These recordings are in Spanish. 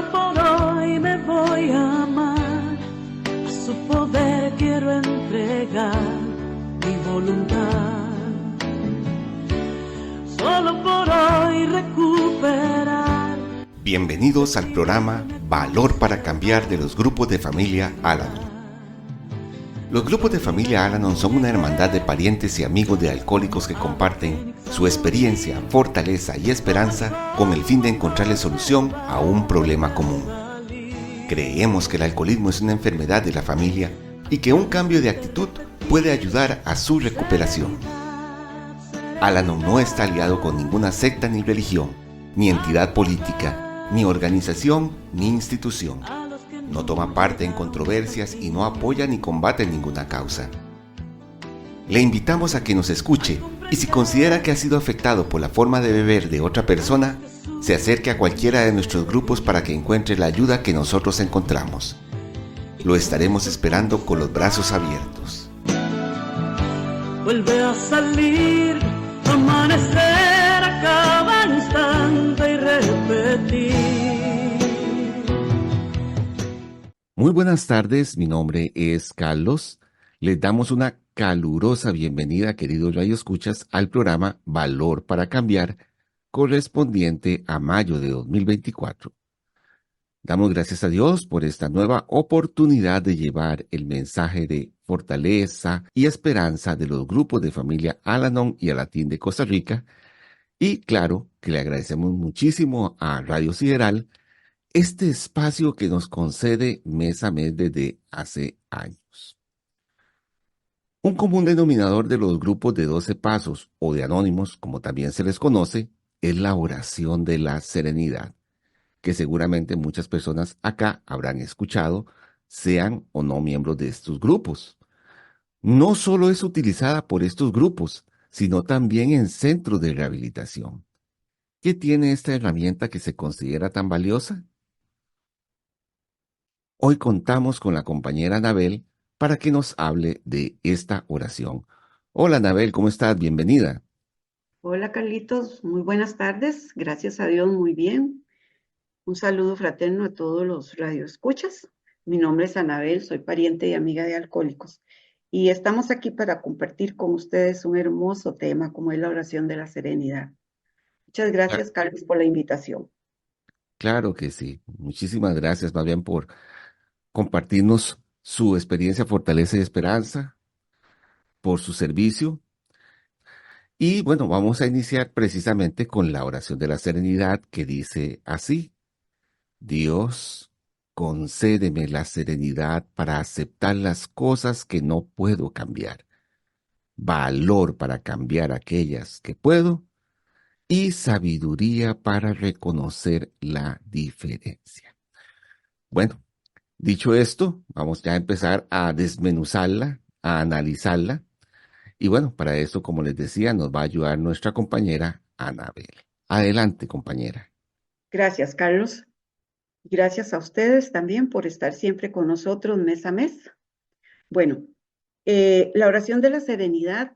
Solo por hoy me voy a amar, a su poder quiero entregar mi voluntad. Solo por hoy recuperar. Bienvenidos al programa Valor para Cambiar de los grupos de familia Al-Anon. Los grupos de familia Al-Anon son una hermandad de parientes y amigos de alcohólicos que comparten su experiencia, fortaleza y esperanza con el fin de encontrarle solución a un problema común. Creemos que el alcoholismo es una enfermedad de la familia y que un cambio de actitud puede ayudar a su recuperación. Al-Anon no está aliado con ninguna secta ni religión, ni entidad política, ni organización, ni institución. No toma parte en controversias y no apoya ni combate ninguna causa. Le invitamos a que nos escuche y si considera que ha sido afectado por la forma de beber de otra persona, se acerque a cualquiera de nuestros grupos para que encuentre la ayuda que nosotros encontramos. Lo estaremos esperando con los brazos abiertos. Vuelve a salir, amanecer a cada instante y repetir. Muy buenas tardes, mi nombre es Carlos. Les damos una calurosa bienvenida, queridos radioescuchas, al programa Valor para Cambiar, correspondiente a mayo de 2024. Damos gracias a Dios por esta nueva oportunidad de llevar el mensaje de fortaleza y esperanza de los grupos de familia Al-Anon y Alatín de Costa Rica. Y claro que le agradecemos muchísimo a Radio Sideral este espacio que nos concede mes a mes desde hace años. Un común denominador de los grupos de 12 pasos o de anónimos, como también se les conoce, es la oración de la serenidad, que seguramente muchas personas acá habrán escuchado, sean o no miembros de estos grupos. No solo es utilizada por estos grupos, sino también en centros de rehabilitación. ¿Qué tiene esta herramienta que se considera tan valiosa? Hoy contamos con la compañera Anabel para que nos hable de esta oración. Hola Anabel, ¿cómo estás? Bienvenida. Hola Carlitos, muy buenas tardes, gracias a Dios muy bien. Un saludo fraterno a todos los radioescuchas. Mi nombre es Anabel, soy pariente y amiga de alcohólicos y estamos aquí para compartir con ustedes un hermoso tema como es la oración de la serenidad. Muchas gracias Carlos por la invitación. Claro que sí. Muchísimas gracias más bien por compartirnos su experiencia, fortaleza y esperanza, por su servicio. Y bueno, vamos a iniciar precisamente con la oración de la serenidad que dice así: Dios, concédeme la serenidad para aceptar las cosas que no puedo cambiar, valor para cambiar aquellas que puedo y sabiduría para reconocer la diferencia. Bueno, dicho esto, vamos ya a empezar a desmenuzarla, a analizarla. Y bueno, para eso, como les decía, nos va a ayudar nuestra compañera Anabel. Adelante, compañera. Gracias Carlos. Gracias a ustedes también por estar siempre con nosotros mes a mes. Bueno, la oración de la serenidad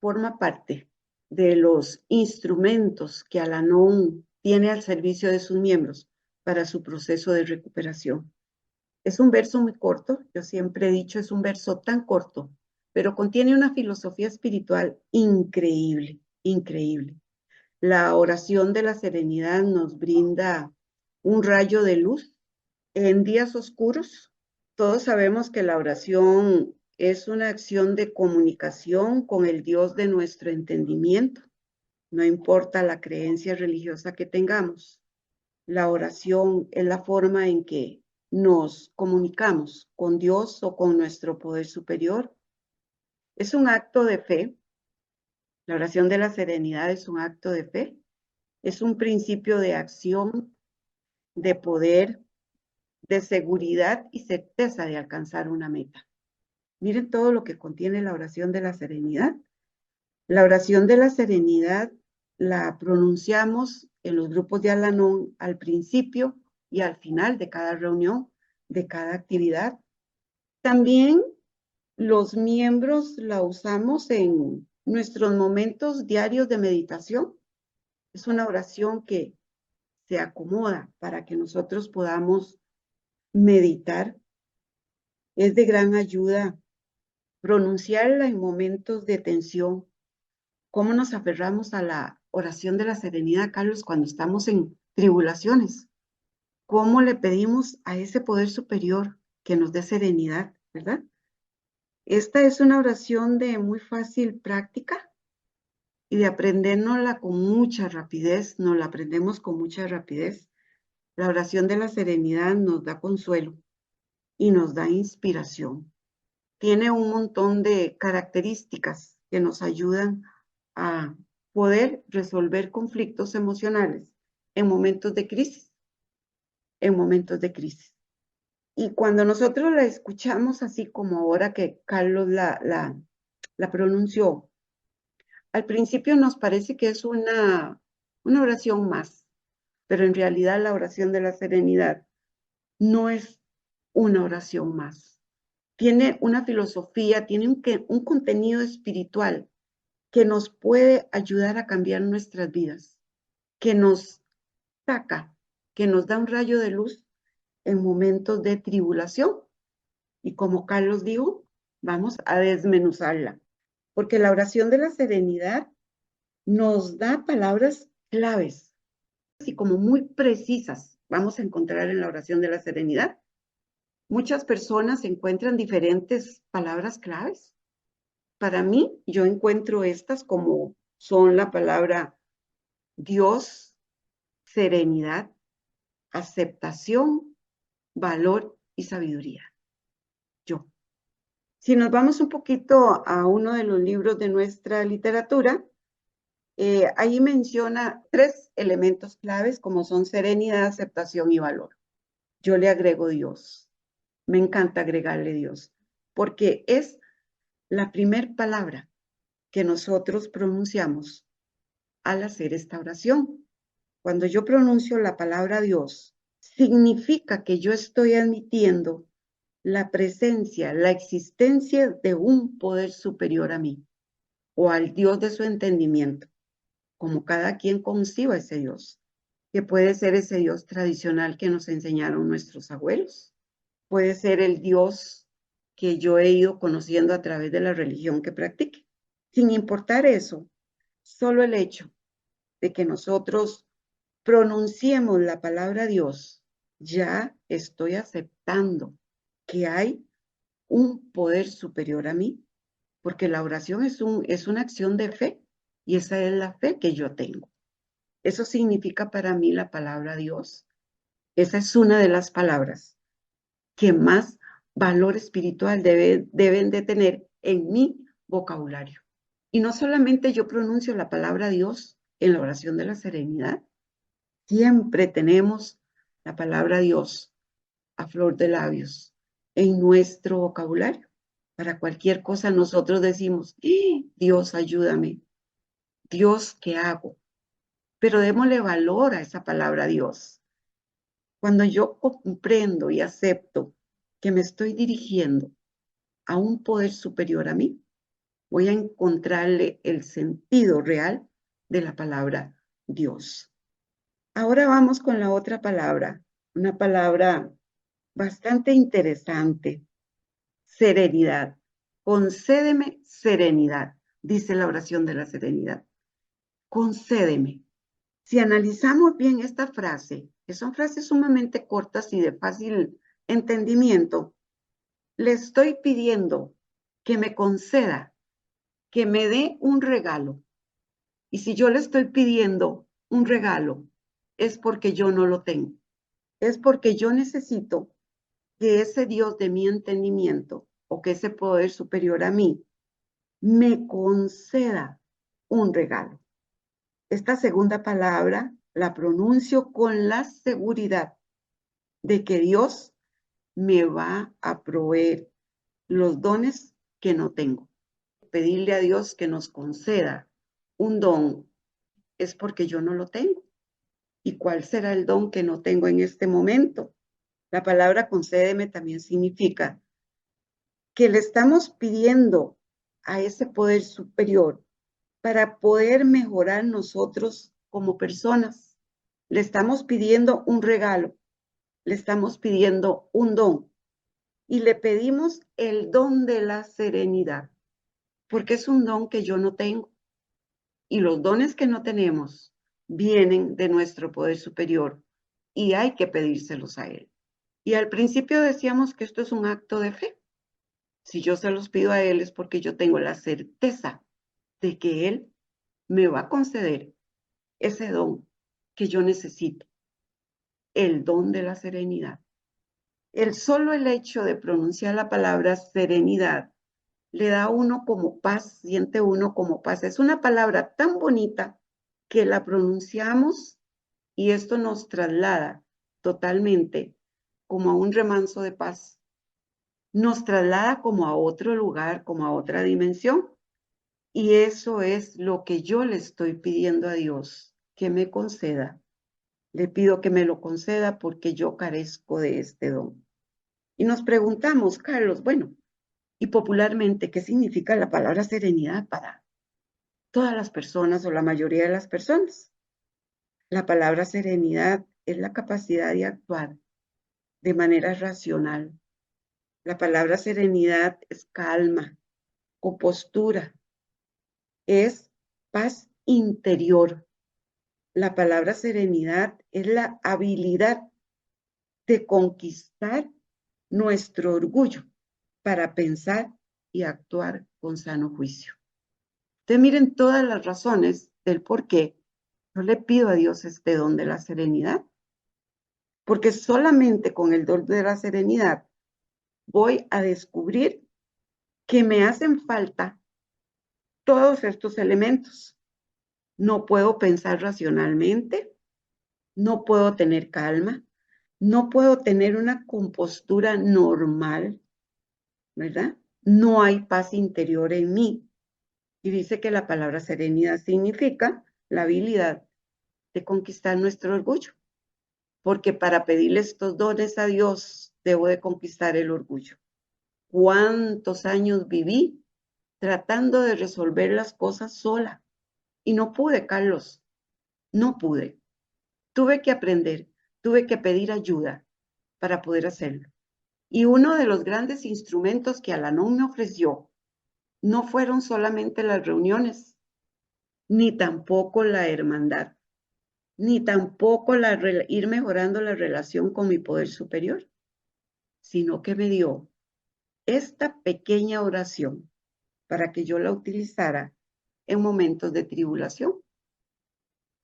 forma parte de los instrumentos que Al-Anon tiene al servicio de sus miembros para su proceso de recuperación. Es un verso muy corto, yo siempre he dicho, es un verso tan corto, pero contiene una filosofía espiritual increíble, increíble. La oración de la serenidad nos brinda un rayo de luz en días oscuros. Todos sabemos que la oración es una acción de comunicación con el Dios de nuestro entendimiento. No importa la creencia religiosa que tengamos. La oración es la forma en que nos comunicamos con Dios o con nuestro poder superior. Es un acto de fe. La oración de la serenidad es un acto de fe. Es un principio de acción, de poder, de seguridad y certeza de alcanzar una meta. Miren todo lo que contiene la oración de la serenidad. La oración de la serenidad la pronunciamos en los grupos de Al-Anon al principio y al final de cada reunión, de cada actividad. También los miembros la usamos en nuestros momentos diarios de meditación. Es una oración que se acomoda para que nosotros podamos meditar. Es de gran ayuda pronunciarla en momentos de tensión. ¿Cómo nos aferramos a la oración de la serenidad, Carlos, cuando estamos en tribulaciones? ¿Cómo le pedimos a ese poder superior que nos dé serenidad, verdad? Esta es una oración de muy fácil práctica y de aprendérnosla con mucha rapidez, nos la aprendemos con mucha rapidez. La oración de la serenidad nos da consuelo y nos da inspiración. Tiene un montón de características que nos ayudan a poder resolver conflictos emocionales en momentos de crisis, en momentos de crisis. Y cuando nosotros la escuchamos así como ahora que Carlos la pronunció, al principio nos parece que es una oración más, pero en realidad la oración de la serenidad no es una oración más. Tiene una filosofía, tiene un contenido espiritual que nos puede ayudar a cambiar nuestras vidas, que nos saca, que nos da un rayo de luz en momentos de tribulación. Y como Carlos dijo, vamos a desmenuzarla, porque la oración de la serenidad nos da palabras claves, así como muy precisas, vamos a encontrar en la oración de la serenidad. Muchas personas encuentran diferentes palabras claves. Para mí, yo encuentro estas como son la palabra Dios, serenidad, aceptación, valor y sabiduría. Yo. Si nos vamos un poquito a uno de los libros de nuestra literatura, ahí menciona 3 elementos claves como son serenidad, aceptación y valor. Yo le agrego Dios. Me encanta agregarle Dios, porque es la primer palabra que nosotros pronunciamos al hacer esta oración. Cuando yo pronuncio la palabra Dios, significa que yo estoy admitiendo la presencia, la existencia de un poder superior a mí o al Dios de su entendimiento, como cada quien conciba ese Dios, que puede ser ese Dios tradicional que nos enseñaron nuestros abuelos, puede ser el Dios que yo he ido conociendo a través de la religión que practique. Sin importar eso, solo el hecho de que nosotros pronunciemos la palabra Dios, ya estoy aceptando que hay un poder superior a mí, porque la oración es una acción de fe y esa es la fe que yo tengo. Eso significa para mí la palabra Dios. Esa es una de las palabras que más valor espiritual deben de tener en mi vocabulario. Y no solamente yo pronuncio la palabra Dios en la oración de la serenidad, siempre tenemos la palabra Dios a flor de labios en nuestro vocabulario. Para cualquier cosa nosotros decimos, Dios, ayúdame. Dios, ¿qué hago? Pero démosle valor a esa palabra Dios. Cuando yo comprendo y acepto que me estoy dirigiendo a un poder superior a mí, voy a encontrarle el sentido real de la palabra Dios. Ahora vamos con la otra palabra, una palabra bastante interesante, serenidad. Concédeme serenidad, dice la oración de la serenidad. Concédeme. Si analizamos bien esta frase, que son frases sumamente cortas y de fácil entendimiento, le estoy pidiendo que me conceda, que me dé un regalo. Y si yo le estoy pidiendo un regalo, es porque yo no lo tengo. Es porque yo necesito que ese Dios de mi entendimiento o que ese poder superior a mí me conceda un regalo. Esta segunda palabra la pronuncio con la seguridad de que Dios me va a proveer los dones que no tengo. Pedirle a Dios que nos conceda un don es porque yo no lo tengo. ¿Y cuál será el don que no tengo en este momento? La palabra concédeme también significa que le estamos pidiendo a ese poder superior para poder mejorar nosotros como personas. Le estamos pidiendo un regalo, le estamos pidiendo un don y le pedimos el don de la serenidad, porque es un don que yo no tengo. Y los dones que no tenemos vienen de nuestro poder superior y hay que pedírselos a Él. Y al principio decíamos que esto es un acto de fe. Si yo se los pido a Él es porque yo tengo la certeza de que Él me va a conceder ese don que yo necesito, el don de la serenidad. El hecho de pronunciar la palabra serenidad le da a uno como paz, siente uno como paz. Es una palabra tan bonita que la pronunciamos y esto nos traslada totalmente como a un remanso de paz. Nos traslada como a otro lugar, como a otra dimensión. Y eso es lo que yo le estoy pidiendo a Dios, que me conceda. Le pido que me lo conceda porque yo carezco de este don. Y nos preguntamos, Carlos, bueno, y popularmente, ¿qué significa la palabra serenidad para todas las personas o la mayoría de las personas? La palabra serenidad es la capacidad de actuar de manera racional. La palabra serenidad es calma, compostura, es paz interior. La palabra serenidad es la habilidad de conquistar nuestro orgullo para pensar y actuar con sano juicio. Ustedes miren todas las razones del por qué yo le pido a Dios este don de la serenidad, porque solamente con el don de la serenidad voy a descubrir que me hacen falta todos estos elementos. No puedo pensar racionalmente, no puedo tener calma, no puedo tener una compostura normal, ¿verdad? No hay paz interior en mí. Y dice que la palabra serenidad significa la habilidad de conquistar nuestro orgullo. Porque para pedirle estos dones a Dios, debo de conquistar el orgullo. ¿Cuántos años viví tratando de resolver las cosas sola? Y no pude, Carlos, no pude. Tuve que aprender, tuve que pedir ayuda para poder hacerlo. Y uno de los grandes instrumentos que Al-Anon me ofreció no fueron solamente las reuniones, ni tampoco la hermandad, ni tampoco ir mejorando la relación con mi poder superior, sino que me dio esta pequeña oración para que yo la utilizara en momentos de tribulación.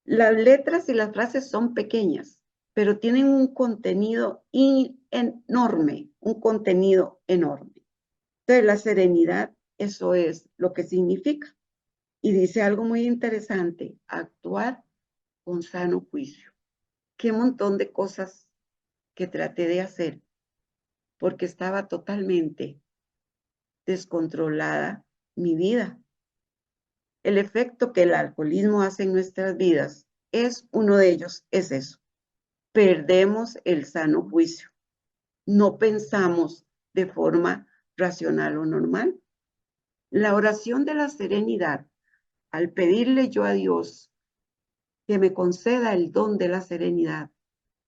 Las letras y las frases son pequeñas, pero tienen un contenido enorme, un contenido enorme. Entonces, la serenidad, eso es lo que significa. Y dice algo muy interesante, actuar con sano juicio. Qué montón de cosas que traté de hacer, porque estaba totalmente descontrolada mi vida. El efecto que el alcoholismo hace en nuestras vidas es uno de ellos, es eso. Perdemos el sano juicio. No pensamos de forma racional o normal. La oración de la serenidad, al pedirle yo a Dios que me conceda el don de la serenidad,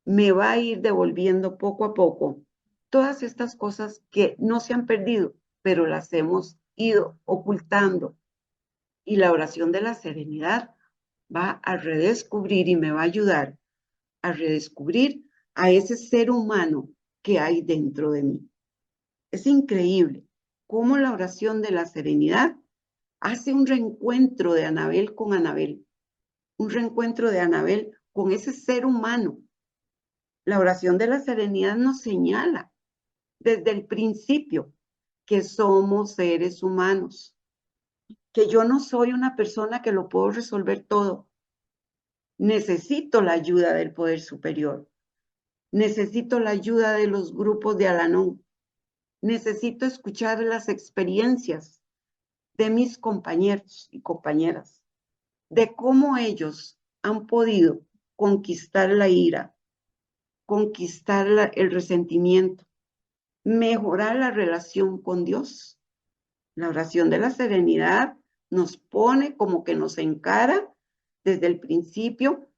me va a ir devolviendo poco a poco todas estas cosas que no se han perdido, pero las hemos ido ocultando. Y la oración de la serenidad va a redescubrir y me va a ayudar a redescubrir a ese ser humano que hay dentro de mí. Es increíble cómo la oración de la serenidad hace un reencuentro de Anabel con Anabel, un reencuentro de Anabel con ese ser humano. La oración de la serenidad nos señala desde el principio que somos seres humanos, que yo no soy una persona que lo puedo resolver todo. Necesito la ayuda del poder superior. Necesito la ayuda de los grupos de Al-Anon. Necesito escuchar las experiencias de mis compañeros y compañeras, de cómo ellos han podido conquistar la ira, conquistar el resentimiento, mejorar la relación con Dios. La oración de la serenidad nos pone como que nos encara desde el principio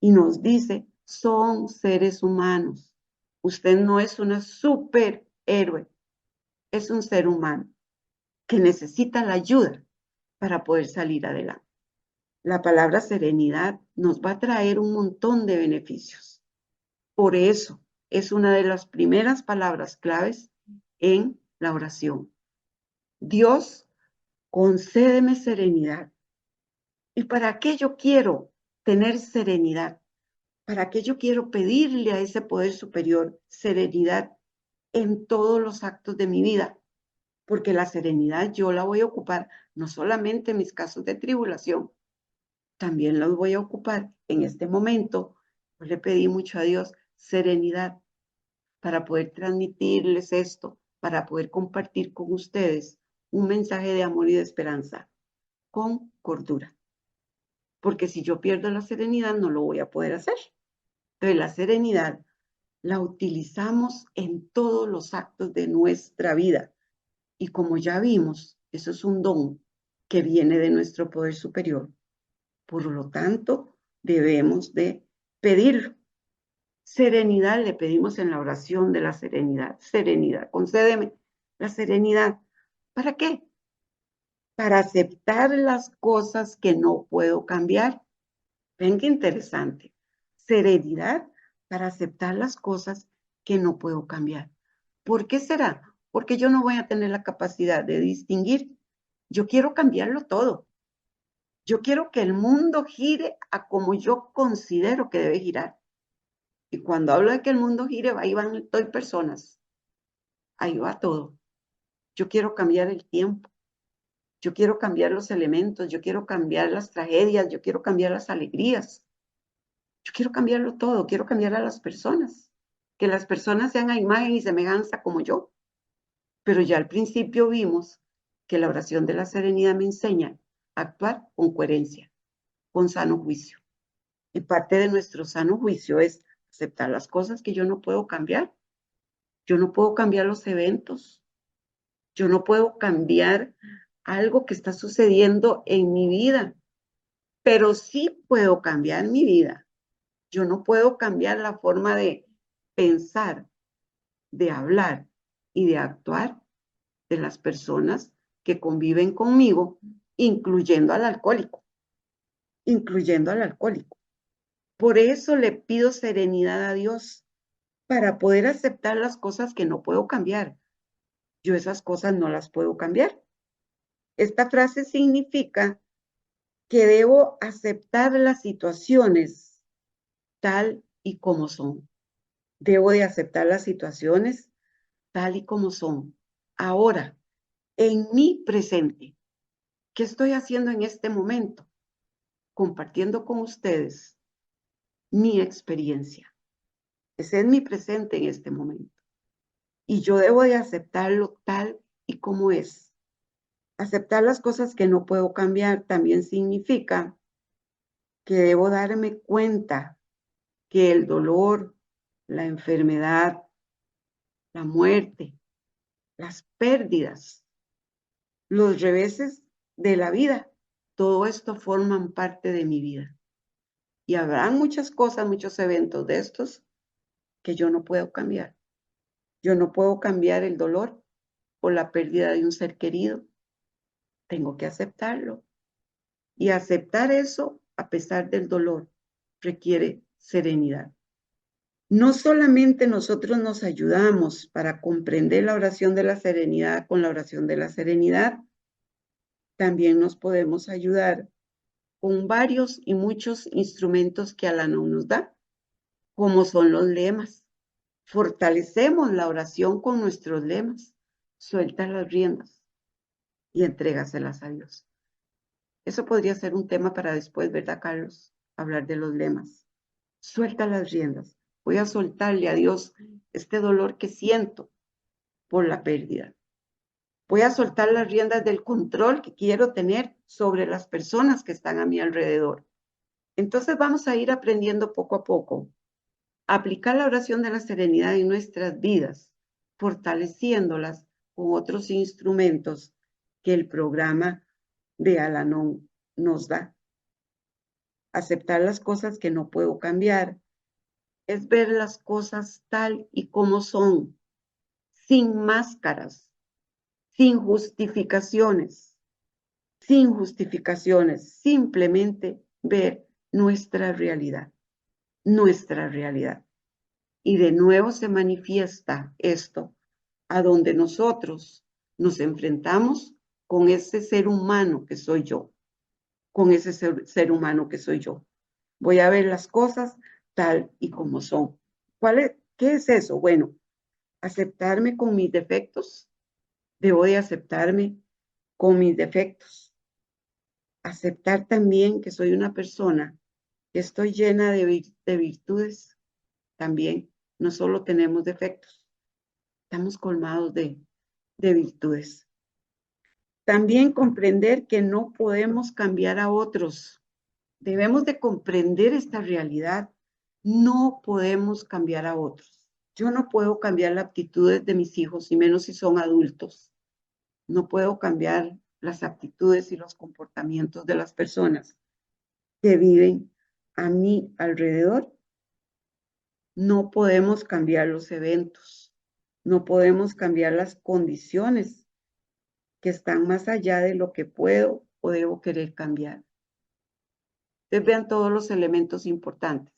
y nos dice, son seres humanos. Usted no es una superhéroe, es un ser humano que necesita la ayuda para poder salir adelante. La palabra serenidad nos va a traer un montón de beneficios. Por eso es una de las primeras palabras claves en la oración. Dios, concédeme serenidad. ¿Y para qué yo quiero tener serenidad? ¿Para qué yo quiero pedirle a ese poder superior serenidad en todos los actos de mi vida? Porque la serenidad yo la voy a ocupar no solamente en mis casos de tribulación, también los voy a ocupar en este momento. Yo le pedí mucho a Dios serenidad para poder transmitirles esto, para poder compartir con ustedes un mensaje de amor y de esperanza con cordura. Porque si yo pierdo la serenidad, no lo voy a poder hacer. Entonces, la serenidad la utilizamos en todos los actos de nuestra vida. Y como ya vimos, eso es un don que viene de nuestro poder superior. Por lo tanto, debemos de pedirlo. Serenidad le pedimos en la oración de la serenidad. Serenidad, concédeme la serenidad. ¿Para qué? Para aceptar las cosas que no puedo cambiar. Ven qué interesante. Serenidad para aceptar las cosas que no puedo cambiar. ¿Por qué será? Porque yo no voy a tener la capacidad de distinguir. Yo quiero cambiarlo todo. Yo quiero que el mundo gire a como yo considero que debe girar. Y cuando hablo de que el mundo gire, ahí van todas personas. Ahí va todo. Yo quiero cambiar el tiempo. Yo quiero cambiar los elementos. Yo quiero cambiar las tragedias. Yo quiero cambiar las alegrías. Yo quiero cambiarlo todo. Quiero cambiar a las personas. Que las personas sean a imagen y semejanza como yo. Pero ya al principio vimos que la oración de la serenidad me enseña a actuar con coherencia, con sano juicio. Y parte de nuestro sano juicio es aceptar las cosas que yo no puedo cambiar. Yo no puedo cambiar los eventos. Yo no puedo cambiar algo que está sucediendo en mi vida, pero sí puedo cambiar mi vida. Yo no puedo cambiar la forma de pensar, de hablar y de actuar de las personas que conviven conmigo, incluyendo al alcohólico, incluyendo al alcohólico. Por eso le pido serenidad a Dios para poder aceptar las cosas que no puedo cambiar. Yo esas cosas no las puedo cambiar. Esta frase significa que debo aceptar las situaciones tal y como son. Debo de aceptar las situaciones tal y como son. Ahora, en mi presente, ¿qué estoy haciendo en este momento? Compartiendo con ustedes mi experiencia. Ese es mi presente en este momento. Y yo debo de aceptarlo tal y como es. Aceptar las cosas que no puedo cambiar también significa que debo darme cuenta que el dolor, la enfermedad, la muerte, las pérdidas, los reveses de la vida, todo esto forman parte de mi vida. Y habrá muchas cosas, muchos eventos de estos que yo no puedo cambiar. Yo no puedo cambiar el dolor o la pérdida de un ser querido. Tengo que aceptarlo. Y aceptar eso, a pesar del dolor, requiere serenidad. No solamente nosotros nos ayudamos para comprender la oración de la serenidad con la oración de la serenidad, también nos podemos ayudar con varios y muchos instrumentos que Al-Anon nos da, como son los lemas. Fortalecemos la oración con nuestros lemas. Suelta las riendas y entrégaselas a Dios. Eso podría ser un tema para después, ¿verdad, Carlos? Hablar de los lemas. Suelta las riendas. Voy a soltarle a Dios este dolor que siento por la pérdida. Voy a soltar las riendas del control que quiero tener sobre las personas que están a mi alrededor. Entonces vamos a ir aprendiendo poco a poco a aplicar la oración de la serenidad en nuestras vidas, fortaleciéndolas con otros instrumentos que el programa de Al-Anon nos da. Aceptar las cosas que no puedo cambiar es ver las cosas tal y como son, sin máscaras, sin justificaciones, simplemente ver nuestra realidad, nuestra realidad. Y de nuevo se manifiesta esto, a donde nosotros nos enfrentamos con ese ser humano que soy yo, con ese ser humano que soy yo. Voy a ver las cosas tal y como son. ¿Qué es eso? Bueno, aceptarme con mis defectos. Debo de aceptarme con mis defectos. Aceptar también que soy una persona que estoy llena de virtudes también. No solo tenemos defectos, estamos colmados de virtudes. También comprender que no podemos cambiar a otros. Debemos de comprender esta realidad. No podemos cambiar a otros. Yo no puedo cambiar las actitudes de mis hijos, y menos si son adultos. No puedo cambiar las actitudes y los comportamientos de las personas que viven a mi alrededor. No podemos cambiar los eventos. No podemos cambiar las condiciones que están más allá de lo que puedo o debo querer cambiar. Ustedes vean todos los elementos importantes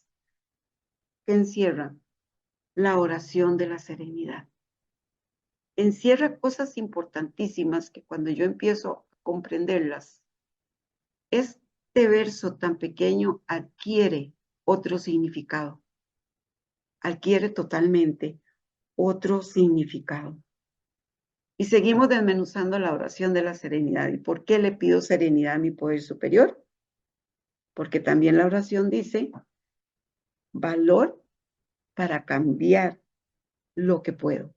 que encierran la oración de la serenidad. Encierra cosas importantísimas que cuando yo empiezo a comprenderlas, este verso tan pequeño adquiere otro significado, adquiere totalmente otro significado. Y seguimos desmenuzando la oración de la serenidad. ¿Y por qué le pido serenidad a mi poder superior? Porque también la oración dice valor para cambiar lo que puedo.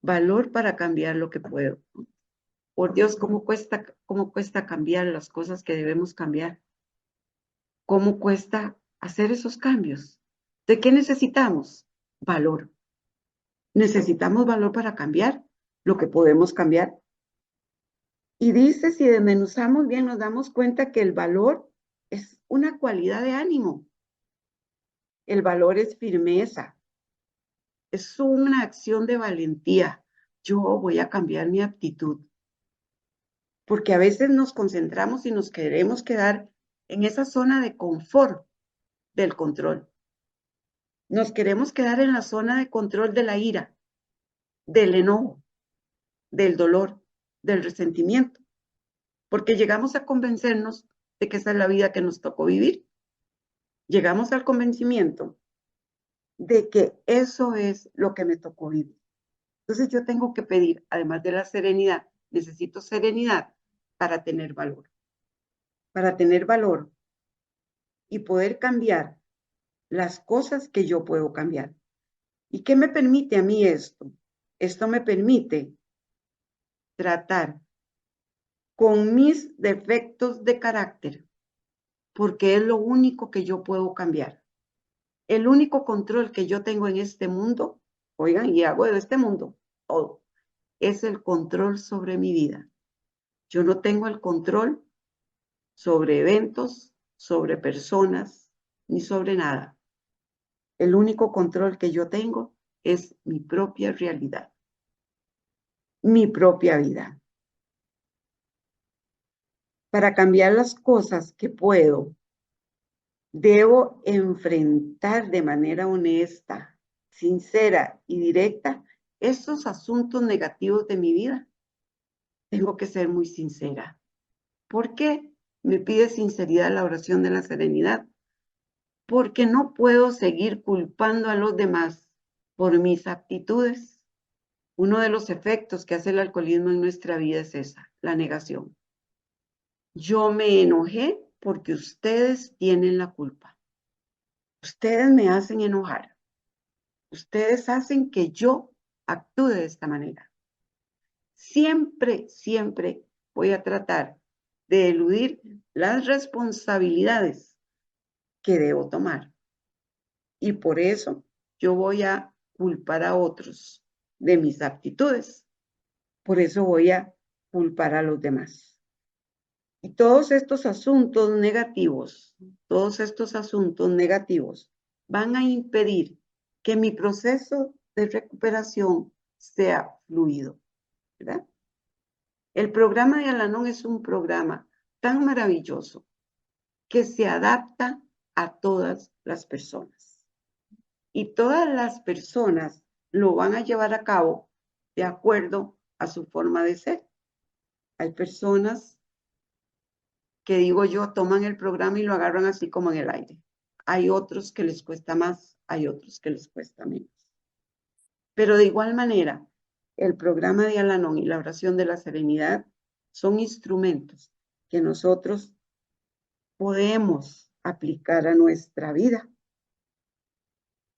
Valor para cambiar lo que puedo. Por Dios, cómo cuesta cambiar las cosas que debemos cambiar. ¿Cómo cuesta hacer esos cambios? ¿De qué necesitamos? Valor. Necesitamos valor para cambiar lo que podemos cambiar. Y dice, si desmenuzamos bien, nos damos cuenta que el valor es una cualidad de ánimo. El valor es firmeza. Es una acción de valentía. Yo voy a cambiar mi actitud. Porque a veces nos concentramos y nos queremos quedar en esa zona de confort del control. Nos queremos quedar en la zona de control de la ira, del enojo, del dolor, del resentimiento, porque llegamos a convencernos de que esa es la vida que nos tocó vivir. Llegamos al convencimiento de que eso es lo que me tocó vivir. Entonces yo tengo que pedir, además de la serenidad, necesito serenidad para tener valor. Para tener valor y poder cambiar las cosas que yo puedo cambiar. ¿Y qué me permite a mí esto? Esto me permite tratar con mis defectos de carácter, porque es lo único que yo puedo cambiar. El único control que yo tengo en este mundo, oigan, y hago de este mundo todo, es el control sobre mi vida. Yo no tengo el control sobre eventos, sobre personas, ni sobre nada. El único control que yo tengo es mi propia realidad, mi propia vida. Para cambiar las cosas que puedo, debo enfrentar de manera honesta, sincera y directa esos asuntos negativos de mi vida. Tengo que ser muy sincera. ¿Por qué me pide sinceridad la oración de la serenidad? Porque no puedo seguir culpando a los demás por mis actitudes. Uno de los efectos que hace el alcoholismo en nuestra vida es esa, la negación. Yo me enojé porque ustedes tienen la culpa. Ustedes me hacen enojar. Ustedes hacen que yo actúe de esta manera. Siempre, siempre voy a tratar de eludir las responsabilidades que debo tomar. Y por eso yo voy a culpar a otros de mis actitudes. Por eso voy a culpar a los demás. Y todos estos asuntos negativos van a impedir que mi proceso de recuperación sea fluido, ¿verdad? El programa de Al-Anon es un programa tan maravilloso que se adapta a todas las personas. Y todas las personas lo van a llevar a cabo de acuerdo a su forma de ser. Hay personas que, digo yo, toman el programa y lo agarran así como en el aire. Hay otros que les cuesta más, hay otros que les cuesta menos. Pero de igual manera, el programa de Al-Anon y la oración de la serenidad son instrumentos que nosotros podemos aplicar a nuestra vida.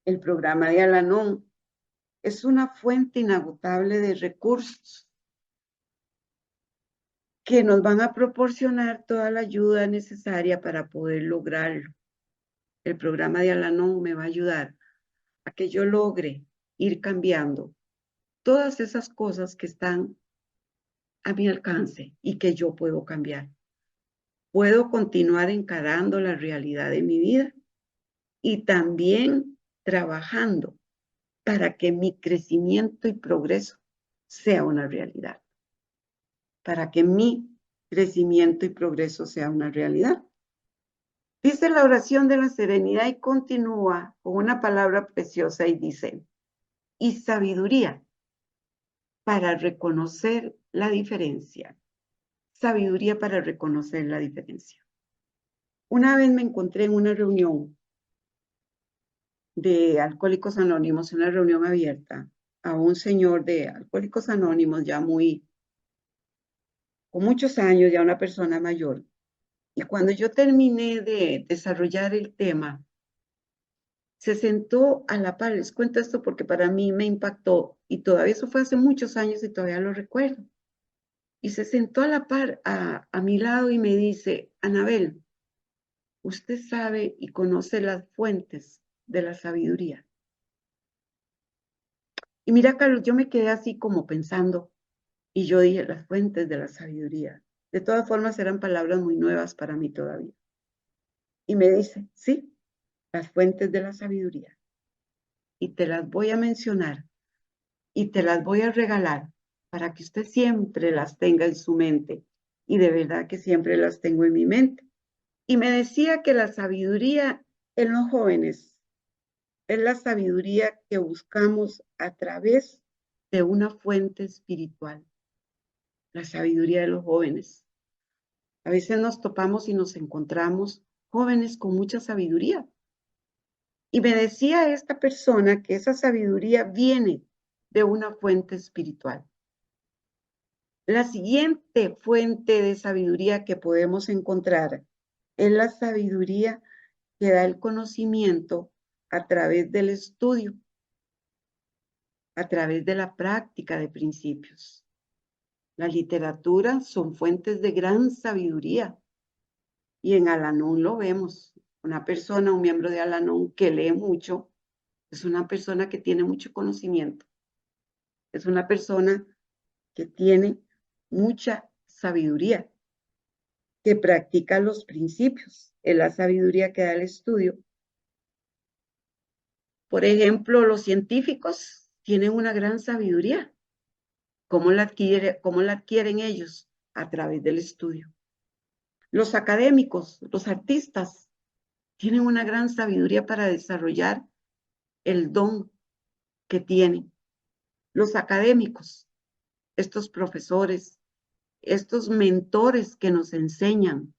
El programa de Al-Anon es una fuente inagotable de recursos que nos van a proporcionar toda la ayuda necesaria para poder lograrlo. El programa de Al-Anon me va a ayudar a que yo logre ir cambiando todas esas cosas que están a mi alcance y que yo puedo cambiar. Puedo continuar encarando la realidad de mi vida y también trabajando para que mi crecimiento y progreso sea una realidad. Para que mi crecimiento y progreso sea una realidad. Dice la oración de la serenidad y continúa con una palabra preciosa y dice, y sabiduría para reconocer la diferencia. Sabiduría para reconocer la diferencia. Una vez me encontré en una reunión de Alcohólicos Anónimos, una reunión abierta, a un señor de Alcohólicos Anónimos ya con muchos años, ya una persona mayor. Y cuando yo terminé de desarrollar el tema, se sentó a la par. Les cuento esto porque para mí me impactó y todavía eso fue hace muchos años y todavía lo recuerdo. Y se sentó a la par a mi lado y me dice, Anabel, usted sabe y conoce las fuentes de la sabiduría. Y mira, Carlos, yo me quedé así como pensando y yo dije, las fuentes de la sabiduría. De todas formas, eran palabras muy nuevas para mí todavía. Y me dice, sí, las fuentes de la sabiduría. Y te las voy a mencionar y te las voy a regalar para que usted siempre las tenga en su mente. Y de verdad que siempre las tengo en mi mente. Y me decía que la sabiduría en los jóvenes es la sabiduría que buscamos a través de una fuente espiritual. La sabiduría de los jóvenes. A veces nos topamos y nos encontramos jóvenes con mucha sabiduría. Y me decía esta persona que esa sabiduría viene de una fuente espiritual. La siguiente fuente de sabiduría que podemos encontrar es la sabiduría que da el conocimiento a través del estudio, a través de la práctica de principios. La literatura son fuentes de gran sabiduría y en Al-Anon lo vemos. Una persona, un miembro de Al-Anon que lee mucho, es una persona que tiene mucho conocimiento. Es una persona que tiene mucha sabiduría, que practica los principios. Es la sabiduría que da el estudio. Por ejemplo, los científicos tienen una gran sabiduría. ¿Cómo la adquieren ellos? A través del estudio. Los académicos, los artistas, tienen una gran sabiduría para desarrollar el don que tienen. Los académicos, estos profesores, estos mentores que nos enseñan,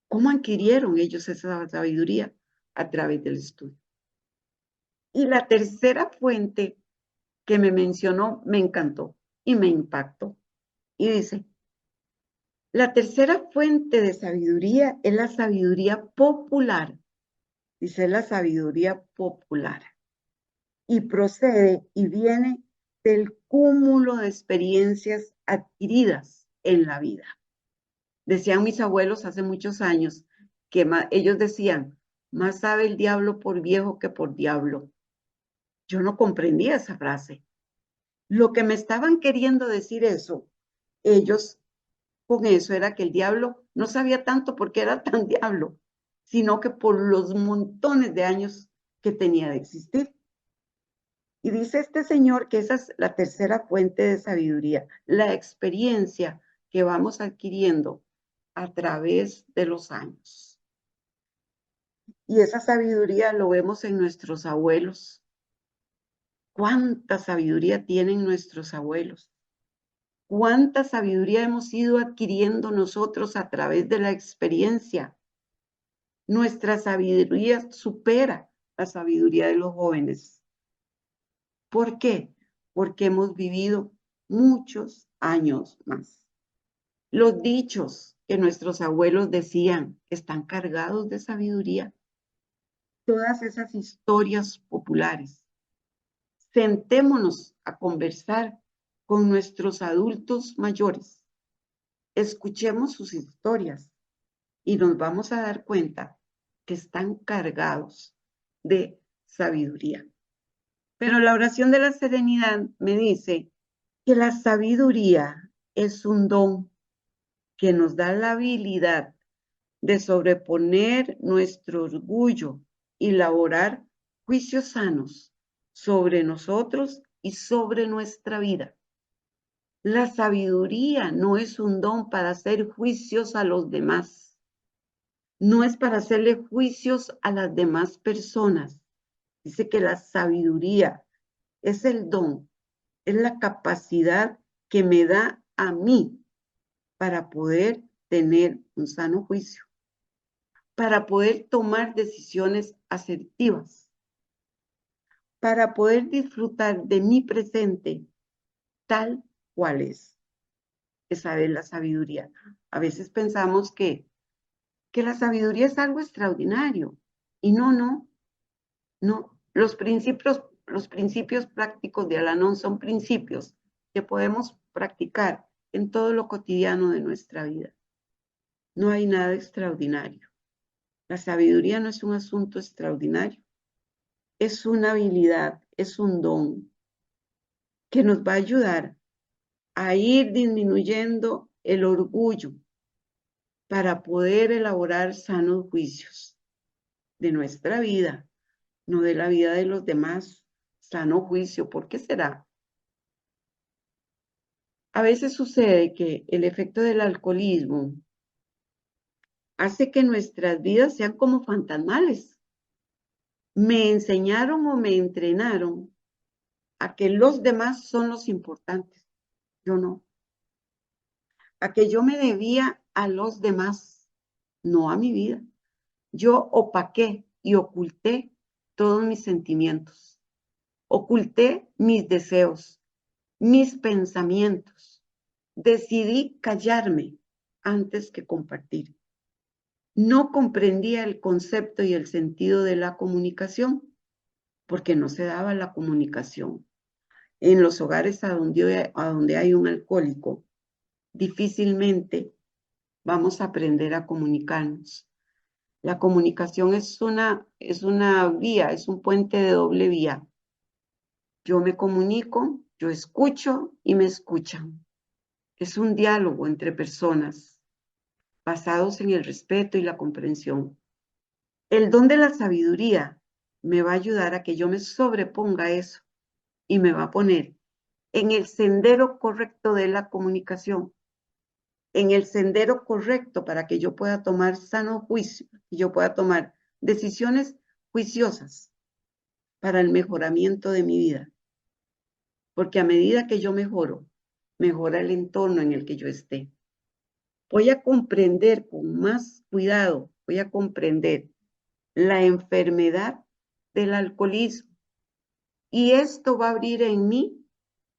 ¿cómo adquirieron ellos esa sabiduría? A través del estudio. Y la tercera fuente que me mencionó me encantó y me impactó. Y dice, la tercera fuente de sabiduría es la sabiduría popular. Dice la sabiduría popular. Y procede y viene del cúmulo de experiencias adquiridas en la vida. Decían mis abuelos hace muchos años que ellos decían, más sabe el diablo por viejo que por diablo. Yo no comprendía esa frase. Lo que me estaban queriendo decir ellos con eso era que el diablo No sabía tanto porque era tan diablo, sino que por los montones de años que tenía de existir. Y dice este señor que esa es la tercera fuente de sabiduría, la experiencia que vamos adquiriendo a través de los años. Y esa sabiduría lo vemos en nuestros abuelos. ¿Cuánta sabiduría tienen nuestros abuelos? ¿Cuánta sabiduría hemos ido adquiriendo nosotros a través de la experiencia? Nuestra sabiduría supera la sabiduría de los jóvenes. ¿Por qué? Porque hemos vivido muchos años más. Los dichos que nuestros abuelos decían están cargados de sabiduría. Todas esas historias populares. Sentémonos a conversar con nuestros adultos mayores. Escuchemos sus historias y nos vamos a dar cuenta que están cargados de sabiduría. Pero la oración de la serenidad me dice que la sabiduría es un don que nos da la habilidad de sobreponer nuestro orgullo y elaborar juicios sanos sobre nosotros y sobre nuestra vida. La sabiduría no es un don para hacer juicios a los demás. No es para hacerle juicios a las demás personas. Dice que la sabiduría es el don, es la capacidad que me da a mí para poder tener un sano juicio, para poder tomar decisiones asertivas, para poder disfrutar de mi presente tal cual es. Esa es la sabiduría. A veces pensamos que la sabiduría es algo extraordinario y no. Los principios prácticos de Al-Anon son principios que podemos practicar en todo lo cotidiano de nuestra vida. No hay nada extraordinario. La sabiduría no es un asunto extraordinario. Es una habilidad, es un don que nos va a ayudar a ir disminuyendo el orgullo para poder elaborar sanos juicios de nuestra vida, no de la vida de los demás. Sano juicio, ¿por qué será? A veces sucede que el efecto del alcoholismo hace que nuestras vidas sean como fantasmales. Me enseñaron o me entrenaron a que los demás son los importantes. Yo no. A que yo me debía a los demás, no a mi vida. Yo opaqué y oculté todos mis sentimientos. Oculté mis deseos, mis pensamientos. Decidí callarme antes que compartir. No comprendía el concepto y el sentido de la comunicación, porque no se daba la comunicación. En los hogares a donde hay un alcohólico, difícilmente vamos a aprender a comunicarnos. La comunicación es una vía, es un puente de doble vía. Yo me comunico, yo escucho y me escuchan. Es un diálogo entre personas basados en el respeto y la comprensión. El don de la sabiduría me va a ayudar a que yo me sobreponga a eso y me va a poner en el sendero correcto de la comunicación, en el sendero correcto para que yo pueda tomar sano juicio y yo pueda tomar decisiones juiciosas para el mejoramiento de mi vida. Porque a medida que yo mejoro, mejora el entorno en el que yo esté. Voy a comprender con más cuidado, voy a comprender la enfermedad del alcoholismo. Y esto va a abrir en mí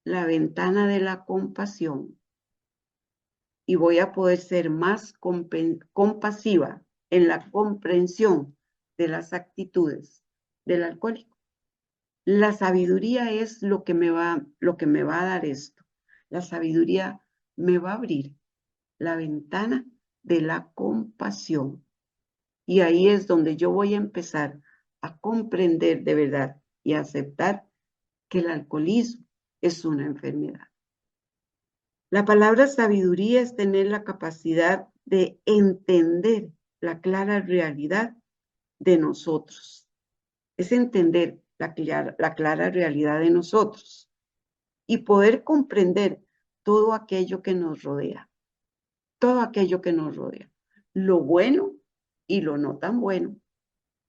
la ventana de la compasión. Y voy a poder ser más compasiva en la comprensión de las actitudes del alcohólico. La sabiduría es lo que me va a dar esto. La sabiduría me va a abrir la ventana de la compasión. Y ahí es donde yo voy a empezar a comprender de verdad y a aceptar que el alcoholismo es una enfermedad. La palabra sabiduría es tener la capacidad de entender la clara realidad de nosotros. Es entender la clara realidad de nosotros y poder comprender todo aquello que nos rodea, todo aquello que nos rodea, lo bueno y lo no tan bueno,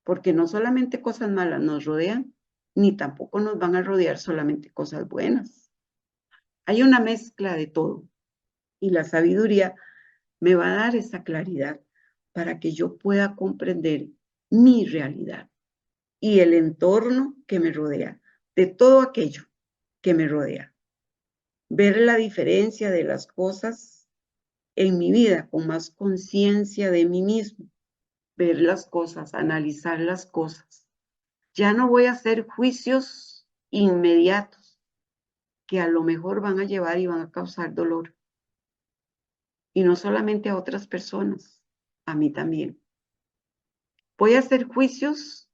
porque no solamente cosas malas nos rodean, ni tampoco nos van a rodear solamente cosas buenas. Hay una mezcla de todo y la sabiduría me va a dar esa claridad para que yo pueda comprender mi realidad y el entorno que me rodea, de todo aquello que me rodea. Ver la diferencia de las cosas en mi vida con más conciencia de mí mismo, ver las cosas, analizar las cosas. Ya no voy a hacer juicios inmediatos que a lo mejor van a llevar y van a causar dolor. Y no solamente a otras personas, a mí también. Voy a hacer juicios